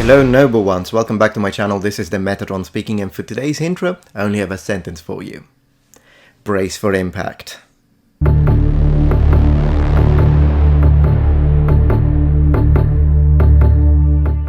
Hello noble ones, welcome back to my channel. This is the Metatron speaking, and for today's intro I only have a sentence for you. Brace for impact.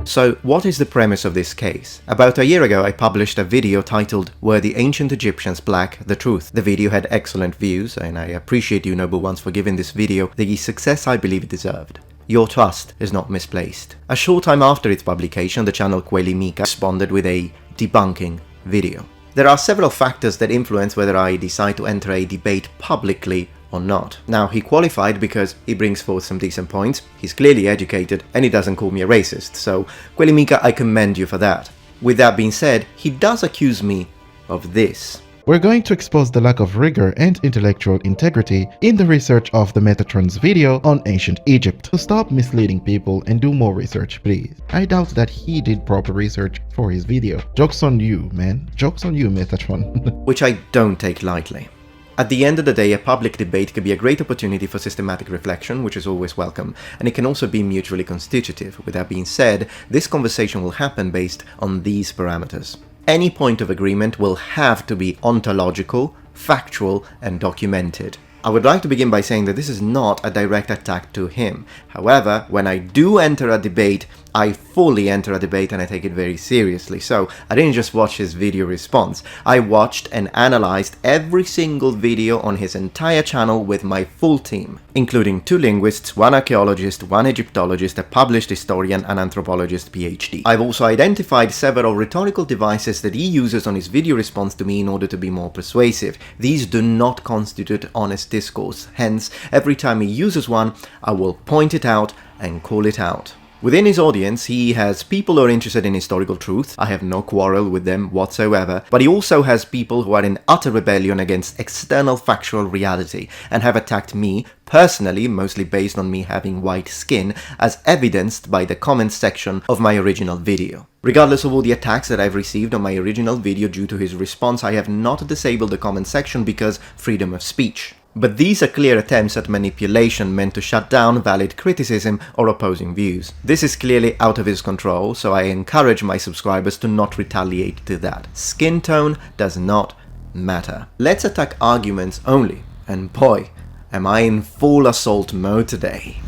So what is the premise of this case? About a year ago I published a video titled "Were the Ancient Egyptians Black? The Truth?" The video had excellent views, and I appreciate you noble ones for giving this video the success I believe it deserved. Your trust is not misplaced. A short time after its publication, the channel Kweli Mika responded with a debunking video. There are several factors that influence whether I decide to enter a debate publicly or not. Now, he qualified because he brings forth some decent points, he's clearly educated, and he doesn't call me a racist, so Kweli Mika, I commend you for that. With that being said, he does accuse me of this. We're going to expose the lack of rigor and intellectual integrity in the research of the Metatron's video on ancient Egypt. So stop misleading people and do more research, please. I doubt that he did proper research for his video. Joke's on you, man. Joke's on you, Metatron. Which I don't take lightly. At the end of the day, a public debate can be a great opportunity for systematic reflection, which is always welcome, and it can also be mutually constitutive. With that being said, this conversation will happen based on these parameters. Any point of agreement will have to be ontological, factual, and documented. I would like to begin by saying that this is not a direct attack to him. However, when I do enter a debate, I fully enter a debate and I take it very seriously. So I didn't just watch his video response, I watched and analyzed every single video on his entire channel with my full team, including 2 linguists, 1 archaeologist, 1 Egyptologist, a published historian, and anthropologist PhD. I've also identified several rhetorical devices that he uses on his video response to me in order to be more persuasive. These do not constitute honest discourse, hence every time he uses one, I will point it out and call it out. Within his audience, he has people who are interested in historical truth, I have no quarrel with them whatsoever, but he also has people who are in utter rebellion against external factual reality, and have attacked me, personally, mostly based on me having white skin, as evidenced by the comments section of my original video. Regardless of all the attacks that I've received on my original video due to his response, I have not disabled the comment section because freedom of speech. But these are clear attempts at manipulation meant to shut down valid criticism or opposing views. This is clearly out of his control, so I encourage my subscribers to not retaliate to that. Skin tone does not matter. Let's attack arguments only, and boy, am I in full assault mode today.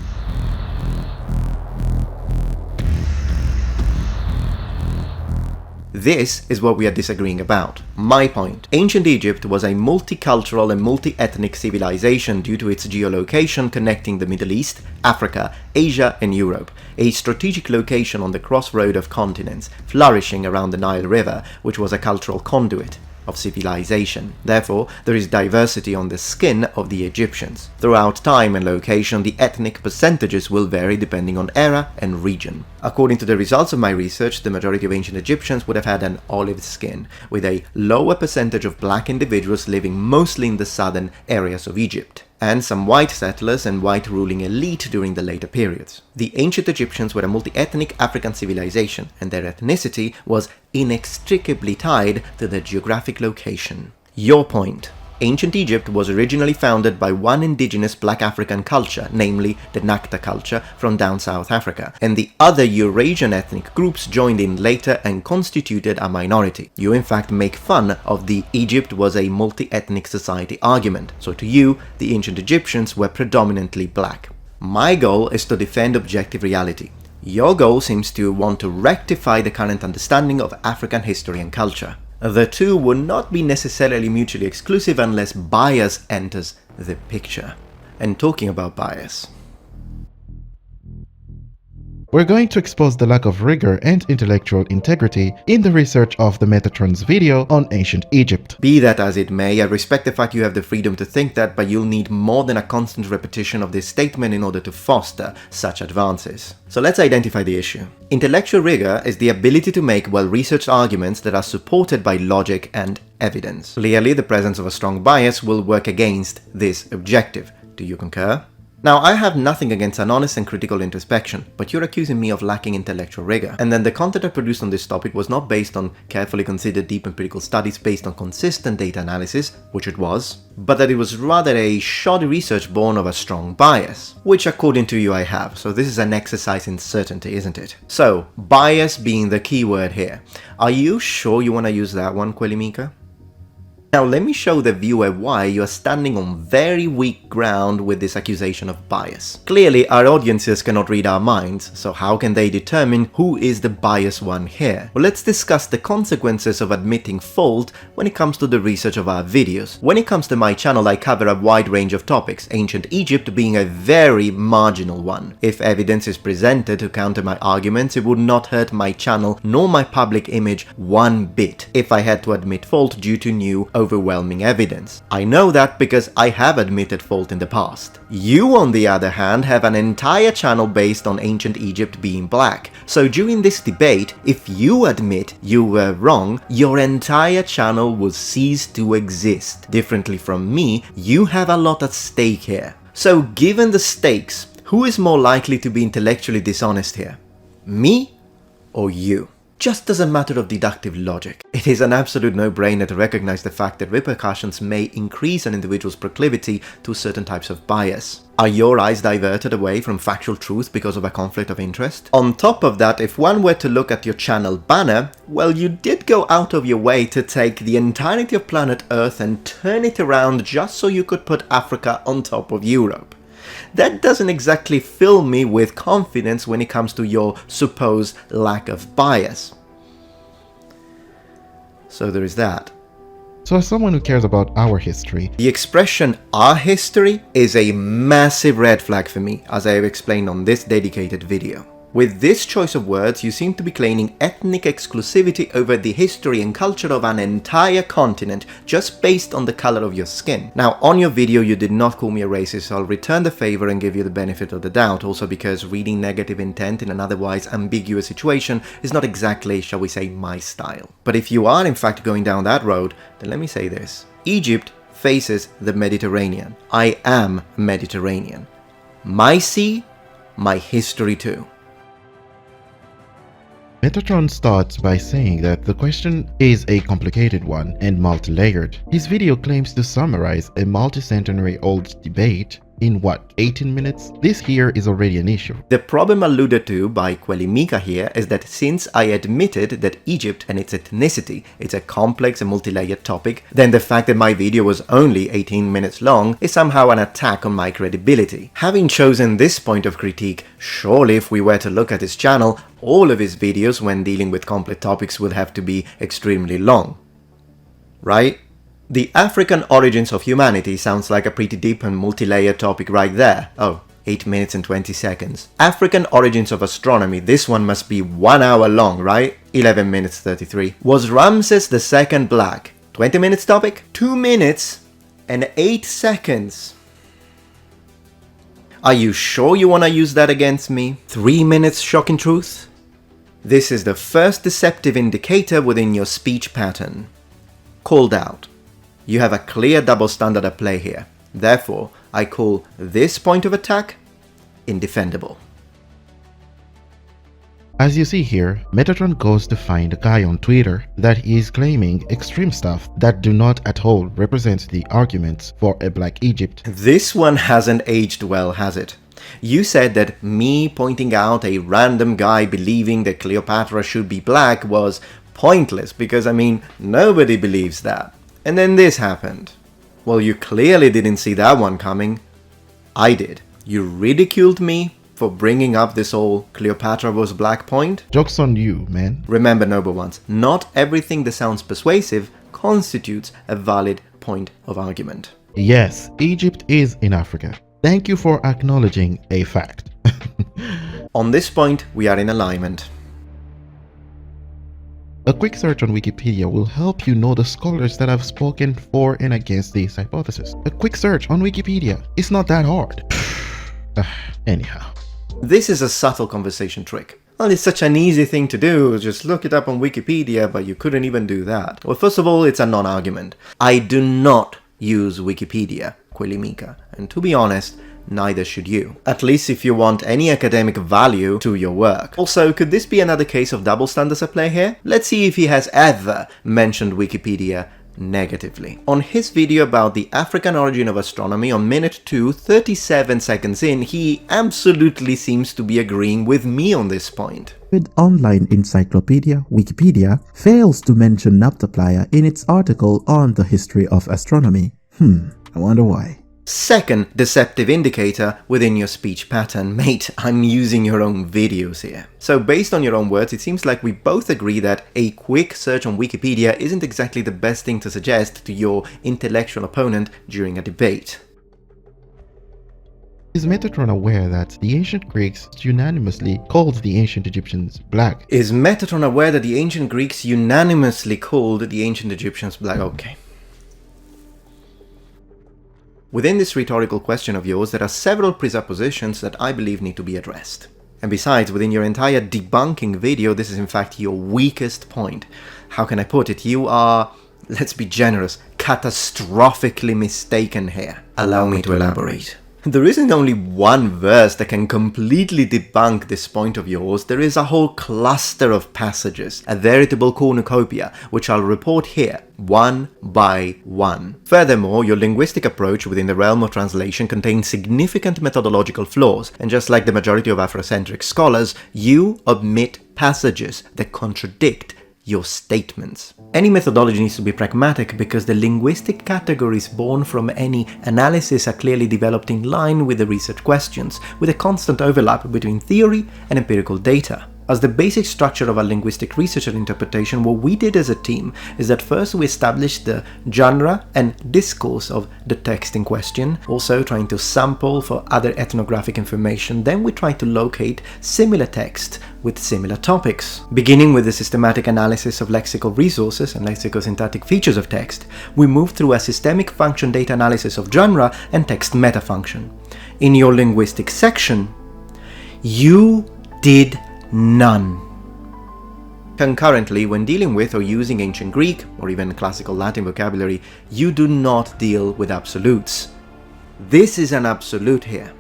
This is what we are disagreeing about. My point. Ancient Egypt was a multicultural and multi-ethnic civilization due to its geolocation connecting the Middle East, Africa, Asia and Europe, a strategic location on the crossroad of continents, flourishing around the Nile River, which was a cultural conduit of civilization. Therefore, there is diversity on the skin of the Egyptians. Throughout time and location, the ethnic percentages will vary depending on era and region. According to the results of my research, the majority of ancient Egyptians would have had an olive skin, with a lower percentage of black individuals living mostly in the southern areas of Egypt, and some white settlers and white ruling elite during the later periods. The ancient Egyptians were a multi-ethnic African civilization, and their ethnicity was inextricably tied to their geographic location. Your point. Ancient Egypt was originally founded by one indigenous black African culture, namely the Nakta culture from down South Africa, and the other Eurasian ethnic groups joined in later and constituted a minority. You in fact make fun of the Egypt was a multi-ethnic society argument, so to you, the ancient Egyptians were predominantly black. My goal is to defend objective reality. Your goal seems to want to rectify the current understanding of African history and culture. The two would not be necessarily mutually exclusive unless bias enters the picture. And talking about bias, We're going to expose the lack of rigor and intellectual integrity in the research of the Metatron's video on ancient Egypt. Be that as it may, I respect the fact you have the freedom to think that, but you'll need more than a constant repetition of this statement in order to foster such advances. So let's identify the issue. Intellectual rigor is the ability to make well-researched arguments that are supported by logic and evidence. Clearly, the presence of a strong bias will work against this objective. Do you concur? Now, I have nothing against an honest and critical introspection, but you're accusing me of lacking intellectual rigor. And then the content I produced on this topic was not based on carefully considered deep empirical studies based on consistent data analysis, which it was, but that it was rather a shoddy research born of a strong bias, which according to you I have, so this is an exercise in certainty, isn't it? So, bias being the key word here. Are you sure you want to use that one, Quelimica? Now let me show the viewer why you are standing on very weak ground with this accusation of bias. Clearly our audiences cannot read our minds, so how can they determine who is the biased one here? Well, let's discuss the consequences of admitting fault when it comes to the research of our videos. When it comes to my channel, I cover a wide range of topics, ancient Egypt being a very marginal one. If evidence is presented to counter my arguments, it would not hurt my channel nor my public image one bit if I had to admit fault due to new overwhelming evidence. I know that because I have admitted fault in the past. You, on the other hand, have an entire channel based on ancient Egypt being black. So during this debate, if you admit you were wrong, your entire channel will cease to exist. Differently from me, you have a lot at stake here. So given the stakes, who is more likely to be intellectually dishonest here? Me or you? Just as a matter of deductive logic, it is an absolute no-brainer to recognize the fact that repercussions may increase an individual's proclivity to certain types of bias. Are your eyes diverted away from factual truth because of a conflict of interest? On top of that, if one were to look at your channel banner, well, you did go out of your way to take the entirety of planet Earth and turn it around just so you could put Africa on top of Europe. That doesn't exactly fill me with confidence when it comes to your supposed lack of bias. So there is that. So as someone who cares about our history, the expression our history is a massive red flag for me, as I have explained on this dedicated video. With this choice of words, you seem to be claiming ethnic exclusivity over the history and culture of an entire continent just based on the color of your skin. Now, on your video, you did not call me a racist, so I'll return the favor and give you the benefit of the doubt, also because reading negative intent in an otherwise ambiguous situation is not exactly, shall we say, my style. But if you are in fact going down that road, then let me say this. Egypt faces the Mediterranean. I am Mediterranean. My sea, my history too. Metatron starts by saying that the question is a complicated one and multi-layered. His video claims to summarize a multi-centenary old debate in what, 18 minutes? This here is already an issue. The problem alluded to by Quelimica here is that since I admitted that Egypt and its ethnicity is a complex and multi-layered topic, then the fact that my video was only 18 minutes long is somehow an attack on my credibility. Having chosen this point of critique, surely if we were to look at his channel, all of his videos when dealing with complex topics would have to be extremely long. Right? The African origins of humanity sounds like a pretty deep and multi-layered topic right there. Oh, 8 minutes and 20 seconds. African origins of astronomy, this one must be 1 hour long, right? 11 minutes 33. Was Ramses II black? 20 minutes topic? 2 minutes and 8 seconds. Are you sure you want to use that against me? 3 minutes shocking truth? This is the first deceptive indicator within your speech pattern. Called out. You have a clear double standard at play here. Therefore, I call this point of attack indefendable. As you see here, Metatron goes to find a guy on Twitter that is claiming extreme stuff that do not at all represent the arguments for a black Egypt. This one hasn't aged well, has it? You said that me pointing out a random guy believing that Cleopatra should be black was pointless because, I mean, nobody believes that. And then this happened. Well, you clearly didn't see that one coming. I did. You ridiculed me for bringing up this whole Cleopatra was black point. Joke's on you, man. Remember, noble ones, not everything that sounds persuasive constitutes a valid point of argument. Yes, Egypt is in Africa. Thank you for acknowledging a fact. On this point, we are in alignment. A quick search on Wikipedia will help you know the scholars that have spoken for and against this hypothesis. A quick search on Wikipedia. It's not that hard. Anyhow. This is a subtle conversation trick. Well, it's such an easy thing to do, just look it up on Wikipedia, but you couldn't even do that. Well, first of all, it's a non-argument. I do not use Wikipedia, Quelimica, and to be honest, neither should you. At least if you want any academic value to your work. Also, could this be another case of double standards at play here? Let's see if he has ever mentioned Wikipedia negatively. On his video about the African origin of astronomy on minute 2, 37 seconds in, he absolutely seems to be agreeing with me on this point. With online encyclopedia, Wikipedia fails to mention Nabta in its article on the history of astronomy. I wonder why. Second deceptive indicator within your speech pattern. Mate, I'm using your own videos here. So based on your own words, it seems like we both agree that a quick search on Wikipedia isn't exactly the best thing to suggest to your intellectual opponent during a debate. Is Metatron aware that the ancient Greeks unanimously called the ancient Egyptians black? Is Metatron aware that the ancient Greeks unanimously called the ancient Egyptians black? Okay. Within this rhetorical question of yours, there are several presuppositions that I believe need to be addressed. And besides, within your entire debunking video, this is in fact your weakest point. How can I put it? You are, let's be generous, catastrophically mistaken here. Allow me to elaborate. There isn't only one verse that can completely debunk this point of yours, there is a whole cluster of passages, a veritable cornucopia, which I'll report here, one by one. Furthermore, your linguistic approach within the realm of translation contains significant methodological flaws, and just like the majority of Afrocentric scholars, you omit passages that contradict your statements. Any methodology needs to be pragmatic because the linguistic categories born from any analysis are clearly developed in line with the research questions, with a constant overlap between theory and empirical data. As the basic structure of our linguistic research and interpretation, what we did as a team is that first we established the genre and discourse of the text in question, also trying to sample for other ethnographic information. Then we tried to locate similar text with similar topics. Beginning with the systematic analysis of lexical resources and lexicosyntactic features of text, we moved through a systemic function data analysis of genre and text metafunction. In your linguistic section, you did none. Concurrently, when dealing with or using ancient Greek or even classical Latin vocabulary, you do not deal with absolutes. This is an absolute here.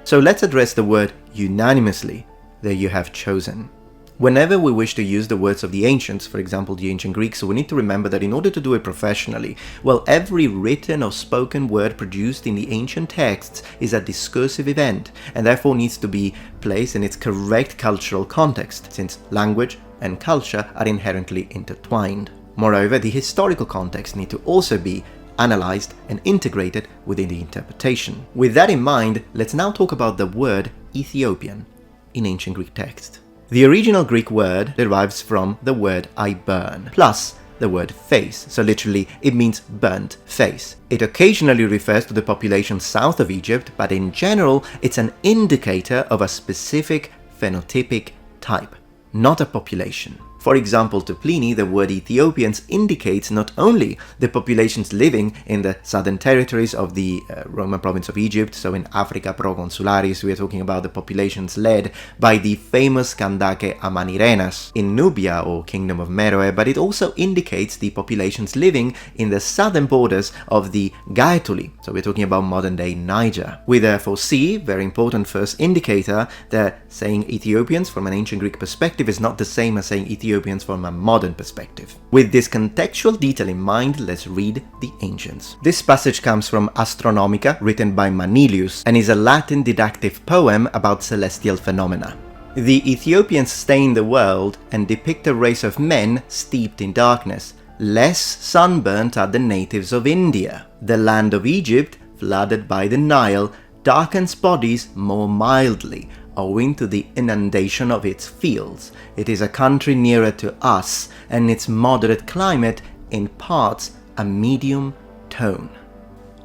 So let's address the word unanimously that you have chosen. Whenever we wish to use the words of the ancients, for example the ancient Greeks, we need to remember that in order to do it professionally, well, every written or spoken word produced in the ancient texts is a discursive event, and therefore needs to be placed in its correct cultural context, since language and culture are inherently intertwined. Moreover, the historical context need to also be analyzed and integrated within the interpretation. With that in mind, let's now talk about the word Ethiopian in ancient Greek text. The original Greek word derives from the word I burn, plus the word face, so literally it means burnt face. It occasionally refers to the population south of Egypt, but in general it's an indicator of a specific phenotypic type, not a population. For example, to Pliny, the word Ethiopians indicates not only the populations living in the southern territories of the Roman province of Egypt, so in Africa Proconsularis, we are talking about the populations led by the famous Kandake Amanirenas in Nubia or Kingdom of Meroe, but it also indicates the populations living in the southern borders of the Gaetuli, so we're talking about modern-day Niger. We therefore see, very important first indicator, that saying Ethiopians from an ancient Greek perspective is not the same as saying Ethiopians from a modern perspective. With this contextual detail in mind, let's read the ancients. This passage comes from Astronomica, written by Manilius, and is a Latin didactic poem about celestial phenomena. The Ethiopians stain the world and depict a race of men steeped in darkness. Less sunburnt are the natives of India. The land of Egypt, flooded by the Nile, darkens bodies more mildly, owing to the inundation of its fields. It is a country nearer to us, and its moderate climate imparts a medium tone.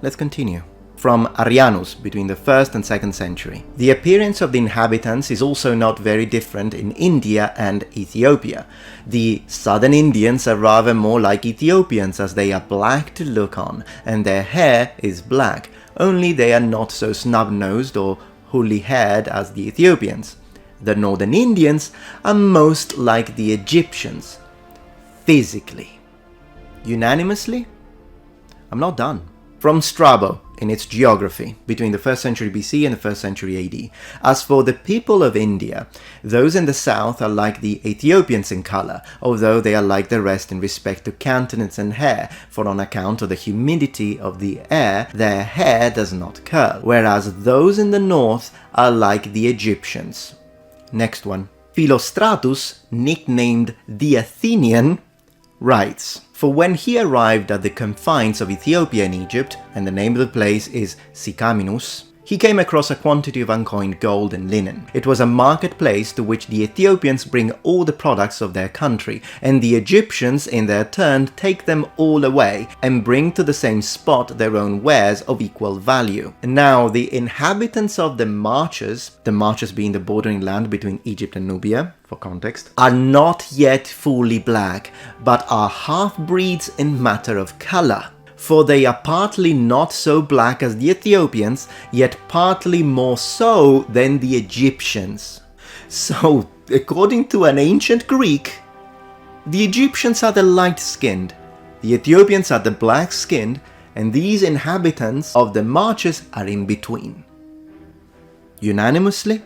Let's continue. From Arrianus, between the 1st and 2nd century. The appearance of the inhabitants is also not very different in India and Ethiopia. The southern Indians are rather more like Ethiopians, as they are black to look on, and their hair is black, only they are not so snub-nosed or woolly-haired as the Ethiopians. The northern Indians are most like the Egyptians, physically. Unanimously? I'm not done. from Strabo in its geography between the 1st century BC and the 1st century AD. As for the people of India, those in the south are like the Ethiopians in color, although they are like the rest in respect to countenance and hair, for on account of the humidity of the air, their hair does not curl, whereas those in the north are like the Egyptians. Next one. Philostratus, nicknamed the Athenian, writes, "For when he arrived at the confines of Ethiopia and Egypt, and the name of the place is Sikaminus, he came across a quantity of uncoined gold and linen. It was a marketplace to which the Ethiopians bring all the products of their country, and the Egyptians in their turn take them all away and bring to the same spot their own wares of equal value. Now the inhabitants of the marches being the bordering land between Egypt and Nubia, for context, are not yet fully black, but are half-breeds in matter of color. For they are partly not so black as the Ethiopians, yet partly more so than the Egyptians." So, according to an ancient Greek, the Egyptians are the light-skinned, the Ethiopians are the black-skinned, and these inhabitants of the marches are in between. Unanimously?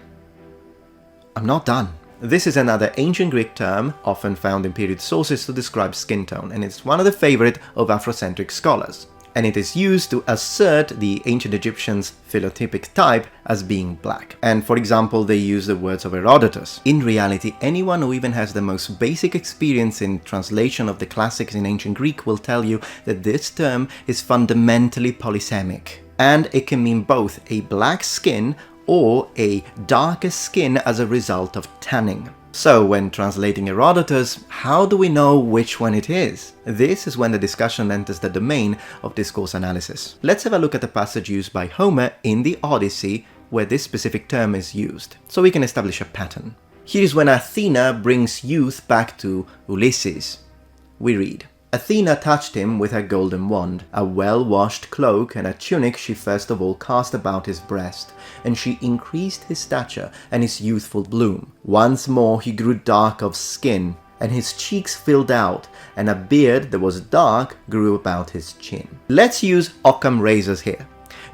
I'm not done. This is another ancient Greek term, often found in period sources to describe skin tone, and it's one of the favorite of Afrocentric scholars. And it is used to assert the ancient Egyptians' phenotypic type as being black. And for example, they use the words of Herodotus. In reality, anyone who even has the most basic experience in translation of the classics in ancient Greek will tell you that this term is fundamentally polysemic. And it can mean both a black skin or a darker skin as a result of tanning. So, when translating Herodotus, how do we know which one it is? This is when the discussion enters the domain of discourse analysis. Let's have a look at the passage used by Homer in the Odyssey, where this specific term is used, so we can establish a pattern. Here is when Athena brings youth back to Ulysses. We read, "Athena touched him with her golden wand. A well-washed cloak and a tunic she first of all cast about his breast, and she increased his stature and his youthful bloom. Once more he grew dark of skin, and his cheeks filled out, and a beard that was dark grew about his chin." Let's use Occam razors here.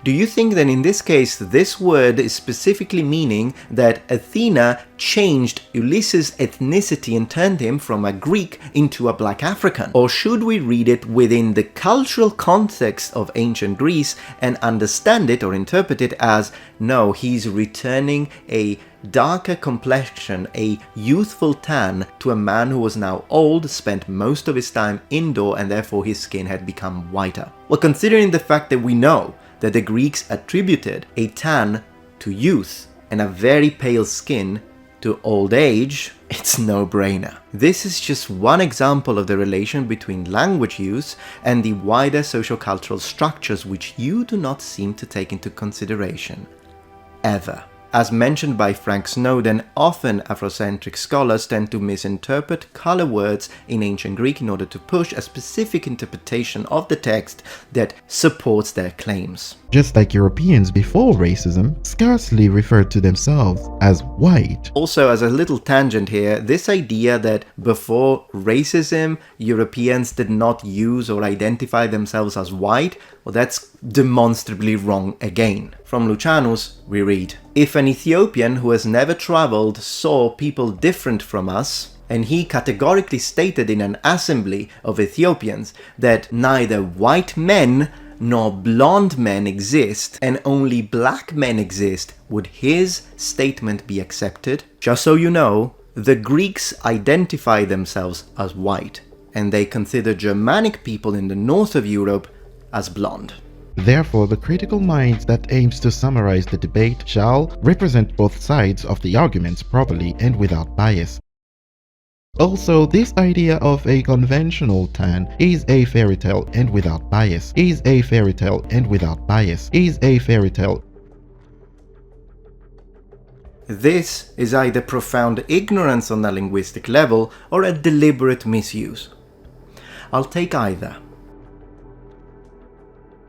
Do you think that in this case this word is specifically meaning that Athena changed Ulysses' ethnicity and turned him from a Greek into a black African? Or should we read it within the cultural context of ancient Greece and understand it or interpret it as, no, he's returning a darker complexion, a youthful tan to a man who was now old, spent most of his time indoor, and therefore his skin had become whiter? Well, considering the fact that we know that the Greeks attributed a tan to youth and a very pale skin to old age, it's no-brainer. This is just one example of the relation between language use and the wider socio-cultural structures which you do not seem to take into consideration. Ever. As mentioned by Frank Snowden, often Afrocentric scholars tend to misinterpret color words in ancient Greek in order to push a specific interpretation of the text that supports their claims. Just like Europeans before racism scarcely referred to themselves as white. Also, as a little tangent here, this idea that before racism, Europeans did not use or identify themselves as white, well, that's demonstrably wrong again. From Lucianus, we read, "If an Ethiopian who has never traveled saw people different from us, and he categorically stated in an assembly of Ethiopians that neither white men nor blonde men exist, and only black men exist, would his statement be accepted?" Just so you know, the Greeks identify themselves as white, and they consider Germanic people in the north of Europe as blonde. Therefore, the critical mind that aims to summarize the debate shall represent both sides of the arguments properly and without bias. Also, this idea of a conventional tan is a fairy tale and without bias, is a fairy tale and without bias, is a fairy tale. This is either profound ignorance on a linguistic level or a deliberate misuse. I'll take either.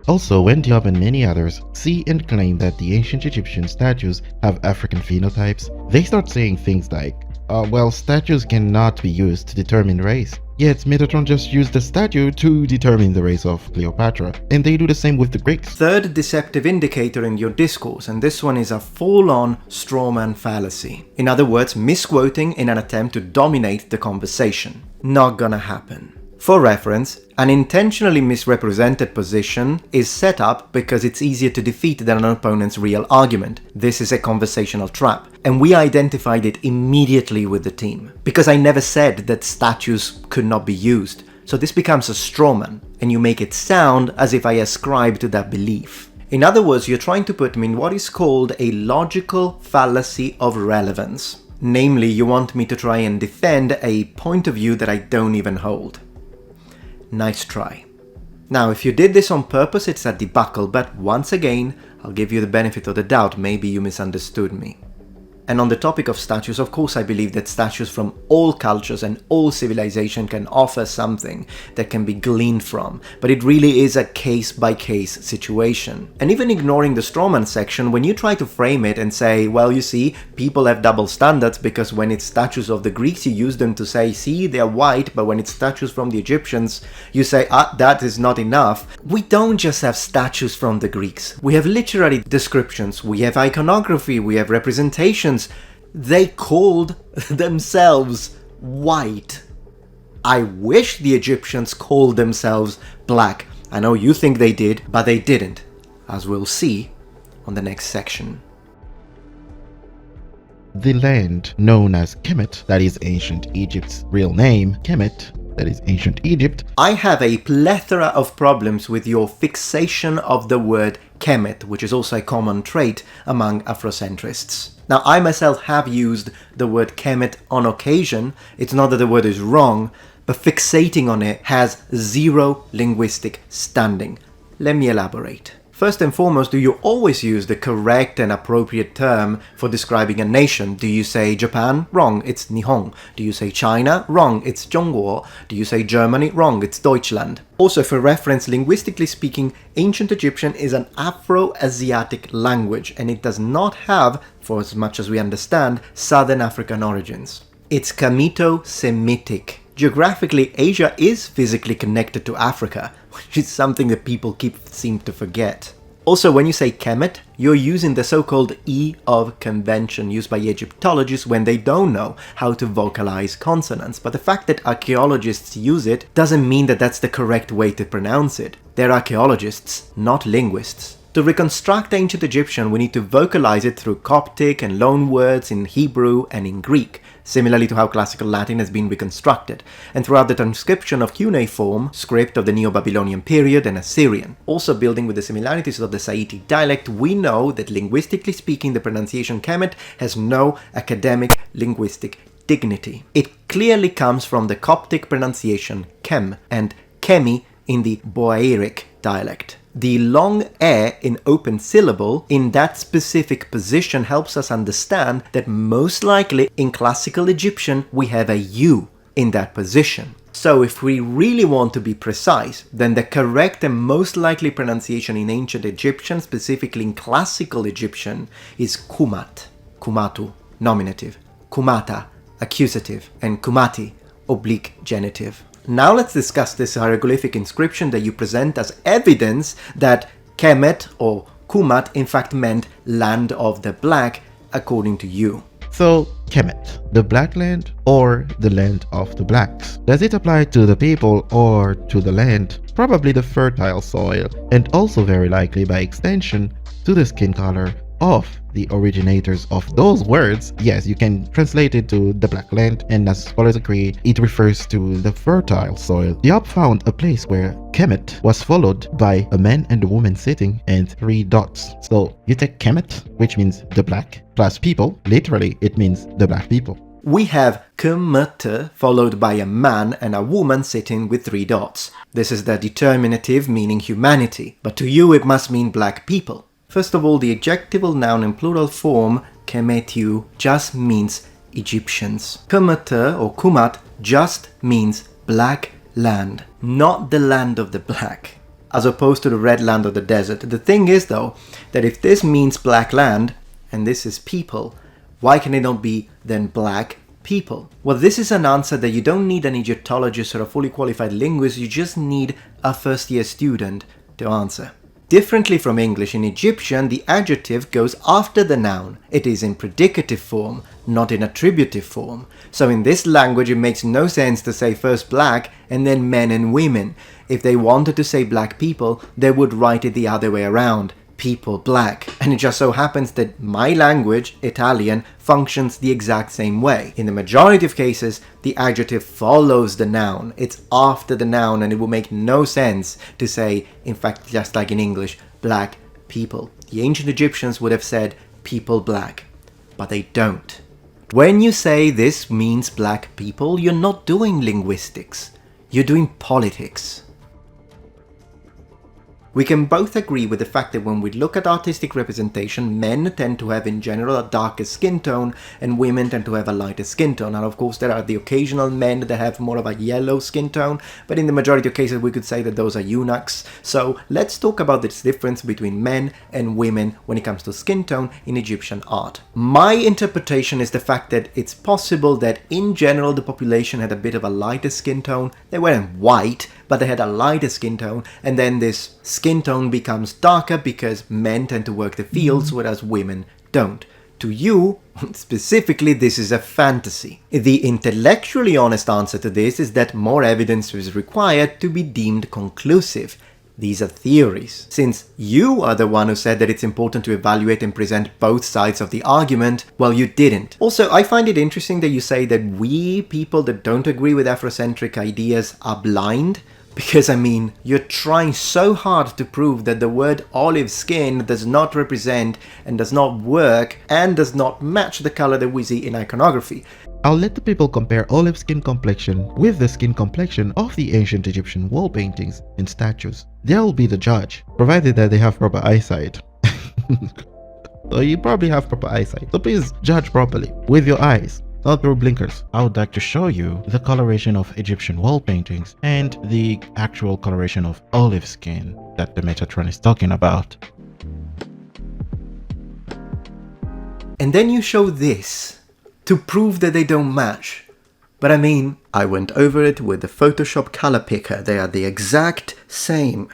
Also, when Diop and many others see and claim that the ancient Egyptian statues have African phenotypes, they start saying things like, Well, statues cannot be used to determine race. Yet Metatron just used the statue to determine the race of Cleopatra, and they do the same with the Greeks. Third deceptive indicator in your discourse, and this one is a full-on strawman fallacy. In other words, misquoting in an attempt to dominate the conversation. Not gonna happen. For reference, an intentionally misrepresented position is set up because it's easier to defeat than an opponent's real argument. This is a conversational trap, and we identified it immediately with the team. Because I never said that statues could not be used, so this becomes a strawman, and you make it sound as if I ascribe to that belief. In other words, you're trying to put me in what is called a logical fallacy of relevance. Namely, you want me to try and defend a point of view that I don't even hold. Nice try. Now, if you did this on purpose, it's a debacle, but once again, I'll give you the benefit of the doubt, maybe you misunderstood me. And on the topic of statues, of course I believe that statues from all cultures and all civilization can offer something that can be gleaned from, but it really is a case-by-case situation. And even ignoring the strawman section, when you try to frame it and say, well, you see, people have double standards because when it's statues of the Greeks, you use them to say, see, they're white, but when it's statues from the Egyptians, you say, that is not enough. We don't just have statues from the Greeks. We have literary descriptions, we have iconography, we have representations. They called themselves white. I wish the Egyptians called themselves black. I know you think they did, but they didn't, as we'll see on the next section. The land known as Kemet, that is ancient Egypt's real name, Kemet, that is ancient Egypt. I have a plethora of problems with your fixation of the word Kemet, which is also a common trait among Afrocentrists. Now, I myself have used the word Kemet on occasion. It's not that the word is wrong, but fixating on it has zero linguistic standing. Let me elaborate. First and foremost, do you always use the correct and appropriate term for describing a nation? Do you say Japan? Wrong, it's Nihon. Do you say China? Wrong, it's Zhongguo. Do you say Germany? Wrong, it's Deutschland. Also, for reference, linguistically speaking, Ancient Egyptian is an Afro-Asiatic language, and it does not have, for as much as we understand, Southern African origins. It's Kamito-Semitic. Geographically, Asia is physically connected to Africa, which is something that people seem to forget. Also, when you say Kemet, you're using the so-called E of convention used by Egyptologists when they don't know how to vocalize consonants. But the fact that archaeologists use it doesn't mean that that's the correct way to pronounce it. They're archaeologists, not linguists. To reconstruct ancient Egyptian, we need to vocalize it through Coptic and loanwords in Hebrew and in Greek, similarly to how classical Latin has been reconstructed, and throughout the transcription of cuneiform, script of the Neo-Babylonian period, and Assyrian. Also building with the similarities of the Saïti dialect, we know that linguistically speaking, the pronunciation Kemet has no academic linguistic dignity. It clearly comes from the Coptic pronunciation Kem and Kemi in the Boairic dialect. The long air in open syllable in that specific position helps us understand that most likely in classical Egyptian we have a U in that position. So if we really want to be precise, then the correct and most likely pronunciation in ancient Egyptian, specifically in classical Egyptian, is Kumat, Kumatu, nominative, Kumata, accusative, and Kumati, oblique genitive. Now let's discuss this hieroglyphic inscription that you present as evidence that Kemet or Kumat in fact meant land of the black, according to you. So, Kemet, the black land or the land of the blacks? Does it apply to the people or to the land? Probably the fertile soil, and also very likely by extension to the skin color of the originators of those words. Yes, you can translate it to the black land, and as scholars agree, it refers to the fertile soil. Diop found a place where Kemet was followed by a man and a woman sitting and 3 dots. So you take Kemet, which means the black, plus people, literally it means the black people. We have Kemet followed by a man and a woman sitting with 3 dots. This is the determinative meaning humanity, but to you it must mean black people. First of all, the adjectival noun in plural form, Kemetiu, just means Egyptians. Kemet or Kumat just means black land, not the land of the black, as opposed to the red land of the desert. The thing is, though, that if this means black land, and this is people, why can it not be then black people? Well, this is an answer that you don't need an Egyptologist or a fully qualified linguist, you just need a first-year student to answer. Differently from English, in Egyptian, the adjective goes after the noun. It is in predicative form, not in attributive form. So in this language, it makes no sense to say first black and then men and women. If they wanted to say black people, they would write it the other way around. People black. And it just so happens that my language, Italian, functions the exact same way. In the majority of cases, the adjective follows the noun. It's after the noun, and it will make no sense to say, in fact, just like in English, black people. The ancient Egyptians would have said people black, but they don't. When you say this means black people, you're not doing linguistics. You're doing politics. We can both agree with the fact that when we look at artistic representation, men tend to have in general a darker skin tone and women tend to have a lighter skin tone. And of course there are the occasional men that have more of a yellow skin tone, but in the majority of cases we could say that those are eunuchs. So let's talk about this difference between men and women when it comes to skin tone in Egyptian art. My interpretation is the fact that it's possible that in general the population had a bit of a lighter skin tone. They weren't white, but they had a lighter skin tone, and then this skin tone becomes darker because men tend to work the fields, whereas women don't. To you, specifically, this is a fantasy. The intellectually honest answer to this is that more evidence is required to be deemed conclusive. These are theories. Since you are the one who said that it's important to evaluate and present both sides of the argument, well, you didn't. Also, I find it interesting that you say that we, people that don't agree with Afrocentric ideas, are blind. Because, I mean, you're trying so hard to prove that the word olive skin does not represent and does not work and does not match the color that we see in iconography. I'll let the people compare olive skin complexion with the skin complexion of the ancient Egyptian wall paintings and statues. They'll be the judge, provided that they have proper eyesight. So you probably have proper eyesight, so please judge properly with your eyes, not through blinkers. I would like to show you the coloration of Egyptian wall paintings and the actual coloration of olive skin that the Metatron is talking about. And then you show this to prove that they don't match. But I mean, I went over it with the Photoshop color picker. They are the exact same.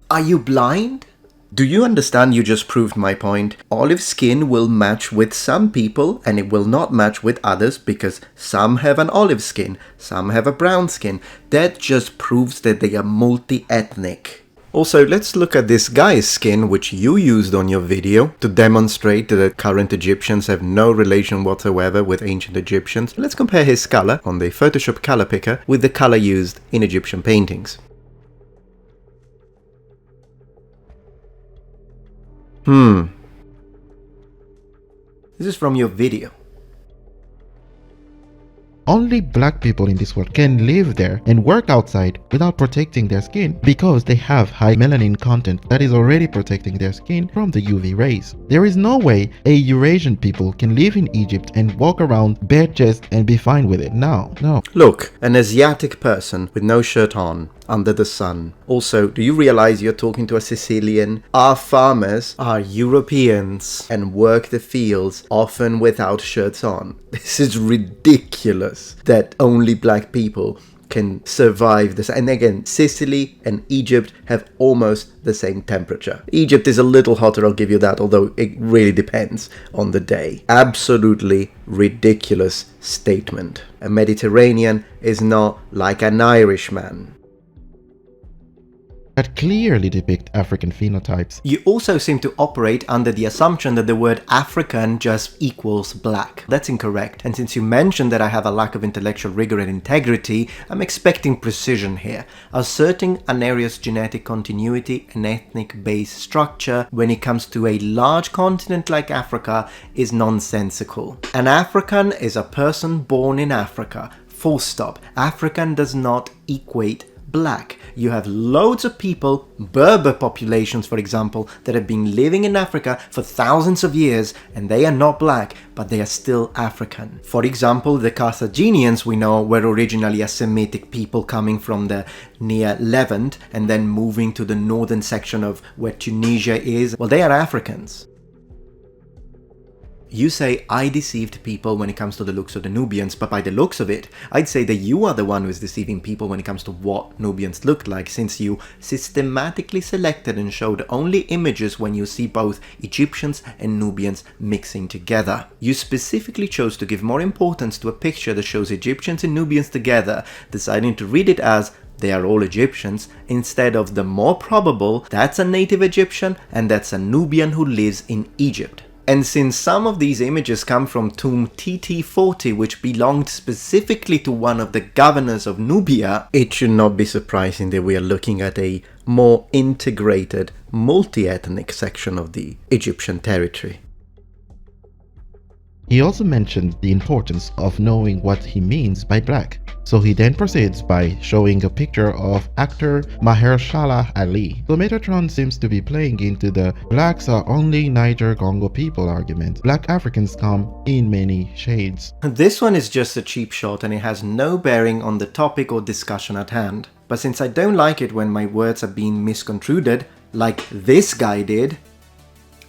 Are you blind? Do you understand you just proved my point? Olive skin will match with some people and it will not match with others because some have an olive skin, some have a brown skin. That just proves that they are multi-ethnic. Also, let's look at this guy's skin, which you used on your video to demonstrate that current Egyptians have no relation whatsoever with ancient Egyptians. Let's compare his color on the Photoshop color picker with the color used in Egyptian paintings. This is from your video. Only black people in this world can live there and work outside without protecting their skin because they have high melanin content that is already protecting their skin from the UV rays. There is no way a Eurasian people can live in Egypt and walk around bare chest and be fine with it. No. Look, an Asiatic person with no shirt on, under the sun. Also, do you realize you're talking to a Sicilian? Our farmers are Europeans and work the fields often without shirts on. This is ridiculous that only black people can survive this. And again, Sicily and Egypt have almost the same temperature. Egypt is a little hotter, I'll give you that, although it really depends on the day. Absolutely ridiculous statement. A Mediterranean is not like an Irishman. That clearly depict African phenotypes. You also seem to operate under the assumption that the word African just equals black. That's incorrect. And since you mentioned that I have a lack of intellectual rigor and integrity, I'm expecting precision here, asserting an area's genetic continuity and ethnic base structure when it comes to a large continent like Africa is nonsensical. An African is a person born in Africa. Full stop. African does not equate black. You have loads of people, Berber populations for example, that have been living in Africa for thousands of years and they are not black, but they are still African. For example, the Carthaginians we know were originally a Semitic people coming from the near Levant and then moving to the northern section of where Tunisia is. Well, they are Africans. You say I deceived people when it comes to the looks of the Nubians, but by the looks of it, I'd say that you are the one who is deceiving people when it comes to what Nubians looked like, since you systematically selected and showed only images when you see both Egyptians and Nubians mixing together. You specifically chose to give more importance to a picture that shows Egyptians and Nubians together, deciding to read it as they are all Egyptians, instead of the more probable, that's a native Egyptian and that's a Nubian who lives in Egypt. And since some of these images come from tomb TT40, which belonged specifically to one of the governors of Nubia, it should not be surprising that we are looking at a more integrated, multi-ethnic section of the Egyptian territory. He also mentioned the importance of knowing what he means by black. So he then proceeds by showing a picture of actor Mahershala Ali. So Metatron seems to be playing into the blacks are only Niger-Congo people argument. Black Africans come in many shades. This one is just a cheap shot and it has no bearing on the topic or discussion at hand. But since I don't like it when my words are being misconstrued, like this guy did,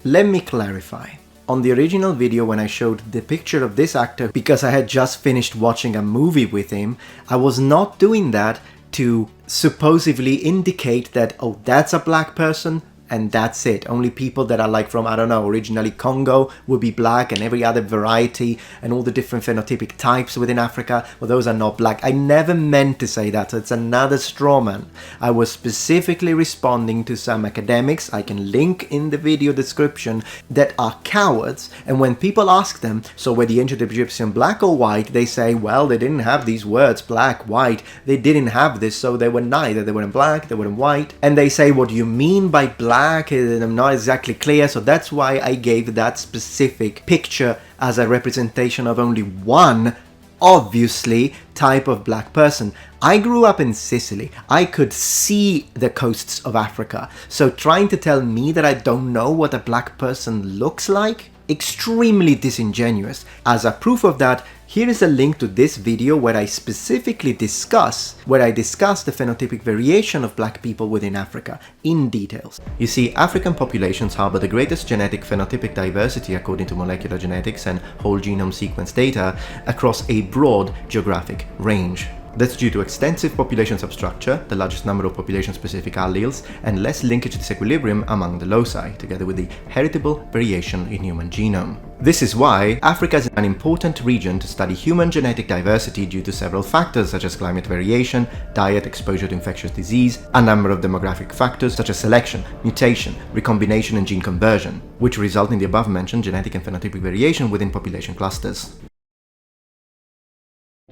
let me clarify. On the original video, when I showed the picture of this actor because I had just finished watching a movie with him, I was not doing that to supposedly indicate that, oh, that's a black person and that's it. Only people that are like from, I don't know, originally Congo would be black, and every other variety and all the different phenotypic types within Africa, well, those are not black. I never meant to say that, so it's another straw man. I was specifically responding to some academics, I can link in the video description, that are cowards, and when people ask them, so were the ancient Egyptian black or white, they say, well, they didn't have these words, black, white, they didn't have this, so they were neither, they weren't black, they weren't white, and they say, what do you mean by black? And I'm not exactly clear, so that's why I gave that specific picture as a representation of only one, obviously, type of black person. I grew up in Sicily. I could see the coasts of Africa, so trying to tell me that I don't know what a black person looks like? Extremely disingenuous. As a proof of that, here is a link to this video where I specifically discuss the phenotypic variation of black people within Africa in details. You see, African populations harbor the greatest genetic phenotypic diversity according to molecular genetics and whole genome sequence data across a broad geographic range. That's due to extensive population substructure, the largest number of population-specific alleles, and less linkage disequilibrium among the loci, together with the heritable variation in human genome. This is why Africa is an important region to study human genetic diversity due to several factors such as climate variation, diet, exposure to infectious disease, a number of demographic factors such as selection, mutation, recombination and gene conversion, which result in the above-mentioned genetic and phenotypic variation within population clusters.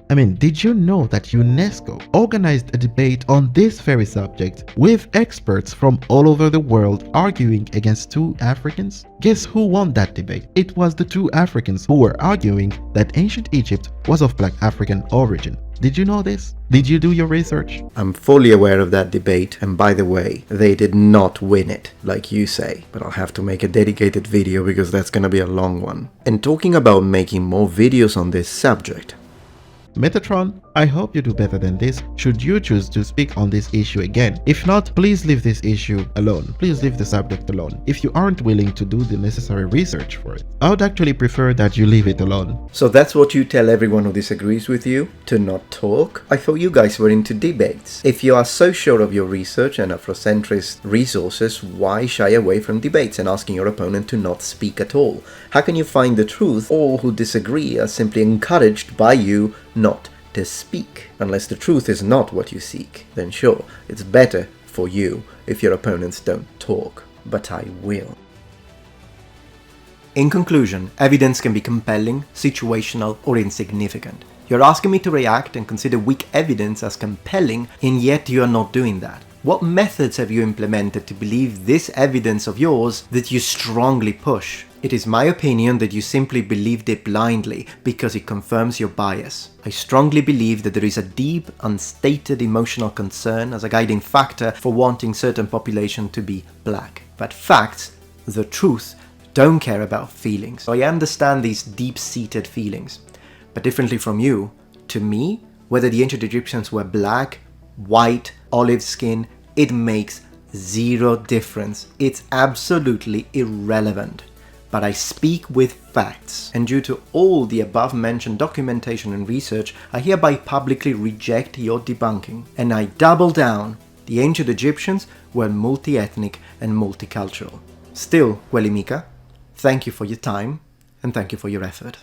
I mean, did you know that UNESCO organized a debate on this very subject with experts from all over the world arguing against two Africans? Guess who won that debate? It was the two Africans who were arguing that ancient Egypt was of black African origin. Did you know this? Did you do your research? I'm fully aware of that debate, and by the way, they did not win it, like you say, but I'll have to make a dedicated video because that's gonna be a long one. And talking about making more videos on this subject, Metatron, I hope you do better than this should you choose to speak on this issue again. If not, please leave this issue alone. Please leave the subject alone if you aren't willing to do the necessary research for it. I would actually prefer that you leave it alone. So that's what you tell everyone who disagrees with you? To not talk? I thought you guys were into debates. If you are so sure of your research and Afrocentrist resources, why shy away from debates and asking your opponent to not speak at all? How can you find the truth? All who disagree are simply encouraged by you not to speak. Unless the truth is not what you seek, then sure, it's better for you if your opponents don't talk. But I will. In conclusion, evidence can be compelling, situational, or insignificant. You're asking me to react and consider weak evidence as compelling, and yet you are not doing that. What methods have you implemented to believe this evidence of yours that you strongly push? It is my opinion that you simply believed it blindly because it confirms your bias. I strongly believe that there is a deep, unstated emotional concern as a guiding factor for wanting certain population to be black. But facts, the truth, don't care about feelings. So I understand these deep-seated feelings. But differently from you, to me, whether the ancient Egyptians were black, white, olive skin, it makes zero difference. It's absolutely irrelevant. but I speak with facts, and due to all the above-mentioned documentation and research, I hereby publicly reject your debunking, and I double down. The ancient Egyptians were multi-ethnic and multicultural. Still, Welimika, thank you for your time, and thank you for your effort.